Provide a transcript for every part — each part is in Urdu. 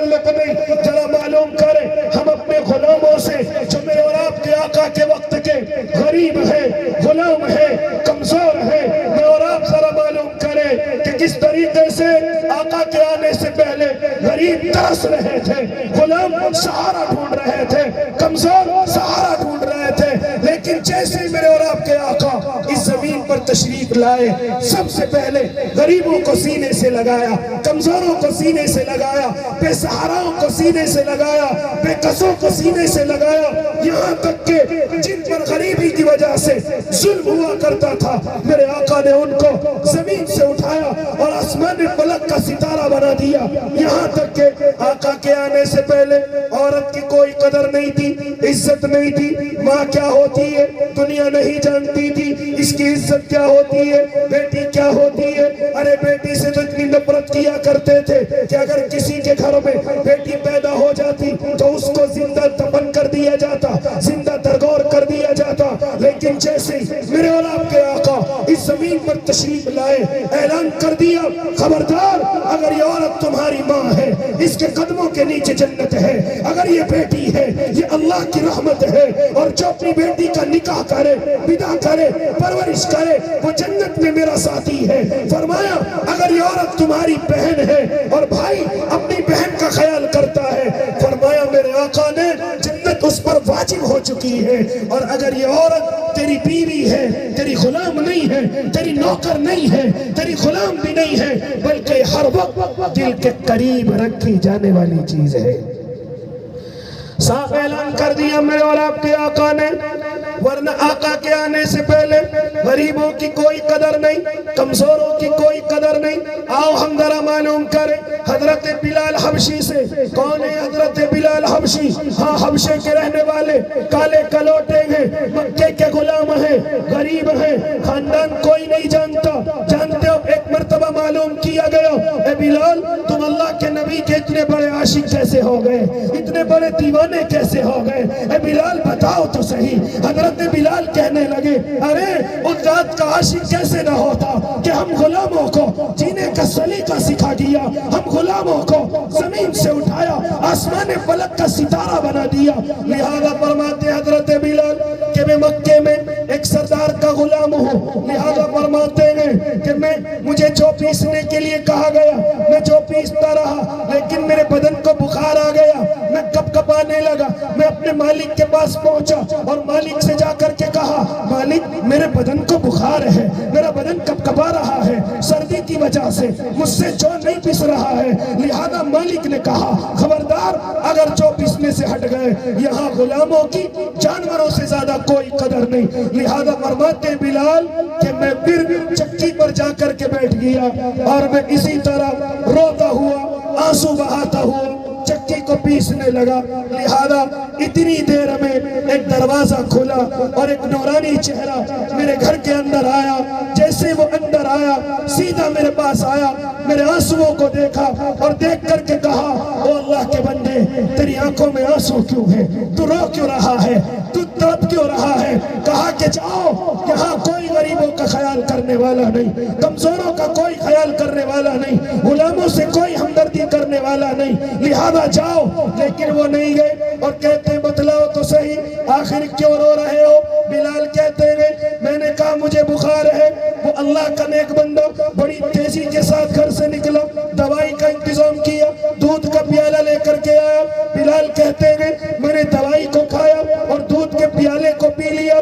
تعلق نہیں. ذرا معلوم کریں ہم اپنے غلاموں سے جو میرے اور آپ کے آقا کے وقت کے غریب ہیں, غلام ہیں, کمزور ہیں, میں اور آپ ذرا معلوم کریں کہ کس طریقے سے آقا کے آنے سے پہلے غریب ترس رہے تھے, غلام سہارا ڈھونڈ رہے تھے, کمزور سہارا ڈھونڈ رہے تھے. لیکن جیسے ہی میرے اور آپ کے آقا اس زمین پر تشریف لائے, سب سے پہلے غریبوں کو سینے سے لگایا, کمزوروں کو سینے سے لگایا, بے سہاراؤں کو سینے سے لگایا, بے کسوں کو سینے سے لگایا. یہاں تک کہ جن پر غریبی کی وجہ سے ظلم ہوا کرتا تھا, میرے آقا نے ان کو زمین سے اٹھایا اور آسمان فلک کا ستارہ بنا دیا. یہاں تک کہ آقا کے آنے سے پہلے عورت کی کوئی قدر نہیں تھی, عزت نہیں تھی. ماں کیا ہوتی ہے دنیا نہیں جانتی تھی, اس کی عزت کیا ہوتی ہے, بیٹی کیا ہوتی ہے. ارے بیٹی سے تو اتنی نفرت کیا کرتے تھے کہ اگر کسی کے گھر میں بیٹی پیدا ہو جاتی تو اس کو زندہ دفن کر دیا جاتا, زندہ درگور کر دیا جاتا. لیکن جیسے میرے اور آپ کے آقا اس زمین پر تشریف لائے, اعلان کر دیا, خبردار اگر یہ عورت تمہاری ماں ہے اس کے قدموں کے نیچے جنت ہے, اگر یہ بیٹی ہے یہ اللہ کی رحمت ہے, اور جو اپنی بیٹی کا نکاح کرے, بدا کرے, پرورش کرے, وہ جنت میں میرا ساتھی ہے. فرمایا اگر یہ عورت تمہاری بہن ہے اور بھائی اپنی بہن کا خیال کرتا ہے, فرمایا میرے آقا نے جنت اس پر واجب ہو چکی ہے. اور اگر یہ عورت تیری بیوی ہے, تیری غلام نہیں ہے, تیری نوکر نہیں ہے, تیری غلام بھی نہیں ہے, بلکہ ہر وقت دل کے قریب رکھی جانے والی چیز ہے. صاف اعلان کر دیا میرے اور آپ کے آقا نے, ورنہ آقا کے آنے سے پہلے غریبوں کی کوئی قدر نہیں, کمزوروں کی کوئی قدر نہیں. آؤ ہم ذرا معلوم کریں حضرت بلال حبشی سے. کون ہے حضرت بلال حبشی؟ ہاں حبشے کے رہنے والے, کالے کلوٹے ہیں, مکے کے غلام ہیں, غریب ہیں, خاندان کوئی نہیں جانتا. جانتے ہو ایک مرتبہ معلوم کیا گیا, اے بلال تم اللہ کے نبی کے اتنے بڑے عاشق کیسے ہو گئے, اتنے بڑے دیوانے کیسے ہو گئے, اے بلال بتاؤ تو صحیح. حضرت بلال کہنے لگے ارے اس ذات کا عاشق کیسے نہ ہوتا کہ ہم غلاموں کو جینے کا سلیقہ سکھا دیا, ہم غلاموں کو زمین سے اٹھایا, آسمان فلک کا ستارہ بنا دیا. لہذا فرماتے حضرت بلال کہ میں مکے میں ایک سردار کا غلام ہوں, لہذا فرماتے ہیں کہ مجھے جو پیسنے کے لیے کہا گیا میں جو پیستا رہا, لیکن میرے بدن کو بخار آ گیا, میں کب کب آنے لگا. میں اپنے مالک کے پاس پہنچا اور مالک سے جا کر کے کہا مالک میرے بدن کو بخار ہے, میرا بدن کب کبا رہا ہے, سردی کی وجہ سے مجھ سے جو نہیں پس رہا ہے. لہذا مالک نے کہا خبردار اگر جو پسنے سے ہٹ گئے, یہاں غلاموں کی جانوروں سے زیادہ کوئی قدر نہیں. لہذا فرماتے بلال کہ میں پھر چکی پر جا کر کے بیٹھ گیا اور میں اسی طرح روتا ہوا, آنسو بہاتا ہوا چکی کو پیسنے لگا. لہذا اتنی دیر میں ایک دروازہ کھلا اور ایک نورانی چہرہ میرے گھر کے اندر آیا. جیسے وہ اندر آیا سیدھا میرے پاس آیا, میرے آنسوؤں کو دیکھا اور دیکھ کر کے کہا او اللہ کے بندے تیری آنکھوں میں آنسو کیوں ہے, تو رو کیوں رہا ہے, تو تڑپ کیوں رہا ہے. کہا کہ جاؤ یہاں کوئی غریبوں کا خیال کرنے والا نہیں, کمزوروں کا کوئی خیال کرنے والا نہیں, غلاموں سے کوئی ہمدردی کرنے والا نہیں, لہذا جاؤ. لیکن وہ نہیں گئے اور کہتے بتلاؤ تو صحیح آخر کیوں رو رہے ہو. بلال کہتے ہیں میں نے کہا مجھے بخار ہے. وہ اللہ کا نیک بندہ بڑی تیزی کے ساتھ گھر سے نکلا, دوائی کا انتظام کیا, دودھ کا پیالہ لے کر کے آیا. بلال کہتے ہیں میں نے دوائی کو کھایا اور دودھ کے پیالے کو پی لیا.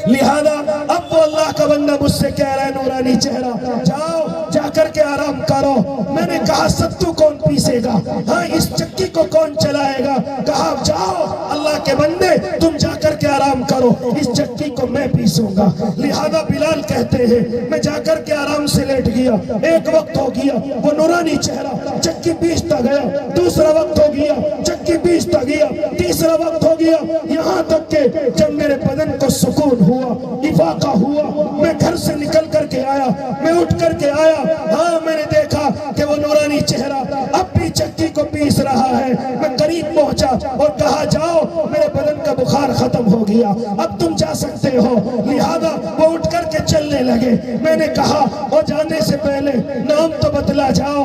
لہذا اب وہ اللہ کا بندہ مجھ سے کہہ رہا ہے نورانی چہرہ جاؤ جا کر کے آرام کرو. میں نے کہا ستو کون پیسے گا, ہاں اس چکی کو کون چلائے گا. کہا جاؤ اللہ کے بندے تم جا کر کے آرام کرو, اس چکی کو میں پیسوں گا. لہذا بلال کہتے ہیں میں جا کر کے آرام سے لیٹ گیا. ایک وقت ہو گیا وہ نورانی چہرہ چکی پیستا گیا, دوسرا وقت ہو گیا چکی پیستا گیا, تیسرا وقت ہو گیا, یہاں تک کہ جب میرے بدن کو سکون ہوا, افاقہ ہوا, میں گھر سے نکل کر کے آیا, میں اٹھ کر کے آیا. ہاں میں نے دیکھا کہ وہ نورانی چہرہ اب بھی چکی کو پیس رہا ہے. میں قریب پہنچا اور کہا جاؤ میرے بدن کا بخار ختم ہو گیا, اب تم جا سکتے ہو. لہذا وہ اٹھ کر کے چلنے لگے. میں نے کہا وہ جانے سے پہلے نام تو بتلا جاؤ.